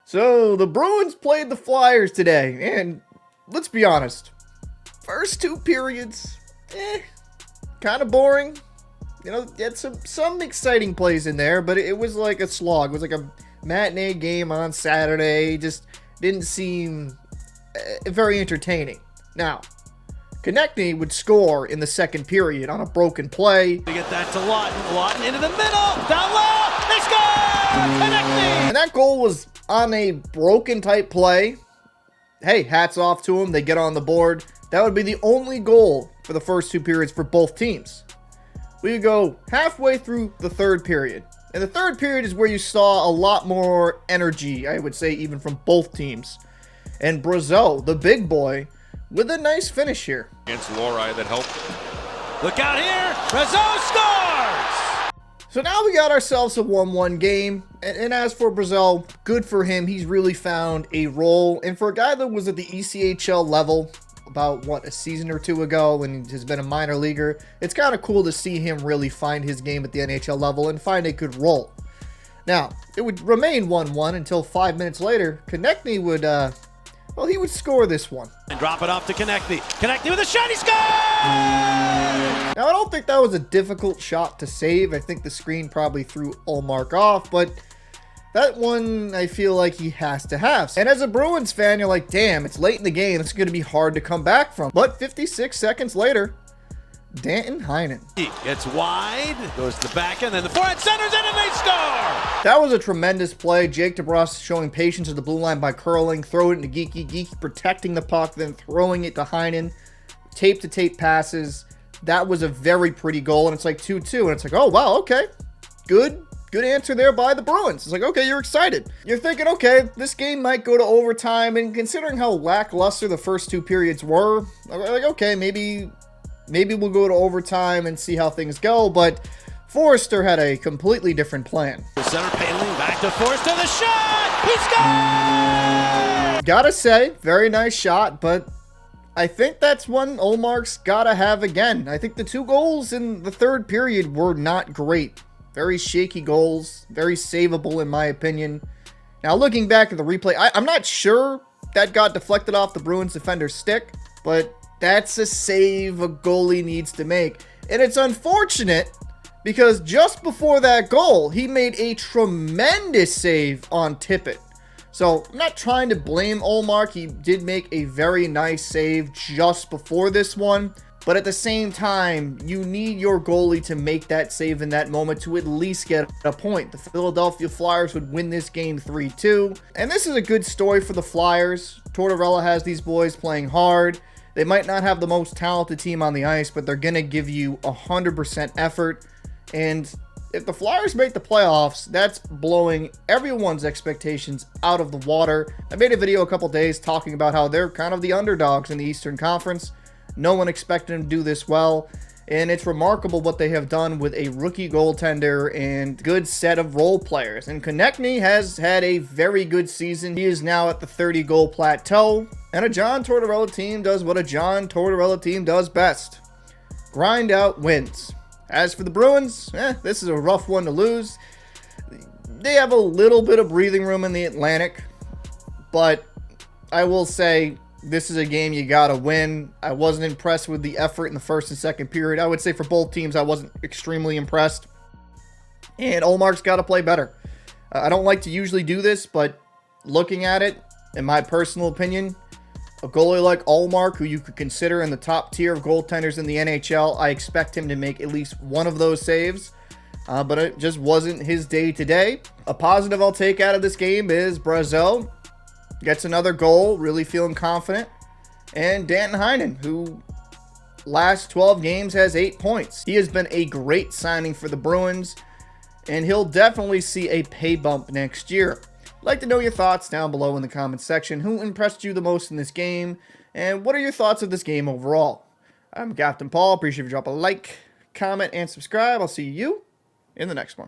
So, the Bruins played the Flyers today, and let's be honest, first two periods, kind of boring. You know, had some exciting plays in there, but it was like a slog. It was like a matinee game on Saturday. Just didn't seem very entertaining. Now, Konecny would score in the second period on a broken play. They get that to Lawton. Lawton into the middle. Down low. They score! Konecny! And that goal was on a broken type play. Hey, hats off to them. They get on the board. That would be the only goal for the first two periods for both teams. We would go halfway through the third period. And the third period is where you saw a lot more energy, I would say, even from both teams. And Brazeau, the big boy, with a nice finish here. Against Lori that helped. Look out here. Brazeau scores! So now we got ourselves a 1-1 game. And as for Brazeau, good for him. He's really found a role. And for a guy that was at the ECHL level about, a season or two ago and has been a minor leaguer, it's kind of cool to see him really find his game at the NHL level and find a good role. Now, it would remain 1-1 until 5 minutes later, Konecny would, he would score this one. And drop it off to Konecny. Konecny with a shot, he scores! Now, I don't think that was a difficult shot to save. I think the screen probably threw Ullmark off, but that one I feel like he has to have. And as a Bruins fan, you're like, damn, it's late in the game. It's going to be hard to come back from. But 56 seconds later, Danton Heinen Gets wide, goes to the back end, then the forehand centers in, and they score! That was a tremendous play. Jake DeBrusk showing patience at the blue line by curling, throw it into Geeky. Geeky protecting the puck, then throwing it to Heinen. Tape-to-tape passes. That was a very pretty goal, and it's like 2-2, and it's like, oh, wow, okay. Good answer there by the Bruins. It's like, okay, you're excited. You're thinking, okay, this game might go to overtime, and considering how lackluster the first two periods were, like, okay, maybe we'll go to overtime and see how things go, but Foerster had a completely different plan. The center paneling back to Foerster, the shot! He scores! Gotta say, very nice shot, but I think that's one Ullmark's gotta have again. I think the two goals in the third period were not great. Very shaky goals, very savable in my opinion. Now looking back at the replay, I'm not sure that got deflected off the Bruins defender's stick, but that's a save a goalie needs to make. And it's unfortunate because just before that goal, he made a tremendous save on Tippett. So I'm not trying to blame Ullmark. He did make a very nice save just before this one. But at the same time, you need your goalie to make that save in that moment to at least get a point. The Philadelphia Flyers would win this game 3-2. And this is a good story for the Flyers. Tortorella has these boys playing hard. They might not have the most talented team on the ice, but they're going to give you 100% effort. And if the Flyers make the playoffs, that's blowing everyone's expectations out of the water. I made a video a couple days talking about how they're kind of the underdogs in the Eastern Conference. No one expected them to do this well. And it's remarkable what they have done with a rookie goaltender and good set of role players. And Konecny has had a very good season. He is now at the 30-goal plateau. And a John Tortorella team does what a John Tortorella team does best. Grind out wins. As for the Bruins, this is a rough one to lose. They have a little bit of breathing room in the Atlantic. But I will say, this is a game you gotta win. I wasn't impressed with the effort in the first and second period. I would say for both teams, I wasn't extremely impressed. And Ullmark's got to play better. I don't like to usually do this, but looking at it, in my personal opinion, a goalie like Ullmark, who you could consider in the top tier of goaltenders in the NHL, I expect him to make at least one of those saves. But it just wasn't his day today. A positive I'll take out of this game is Brazeau gets another goal, really feeling confident. And Danton Heinen, who last 12 games has 8 points. He has been a great signing for the Bruins, and he'll definitely see a pay bump next year. I'd like to know your thoughts down below in the comments section. Who impressed you the most in this game? And what are your thoughts of this game overall? I'm Captain Paul. Appreciate if you drop a like, comment, and subscribe. I'll see you in the next one.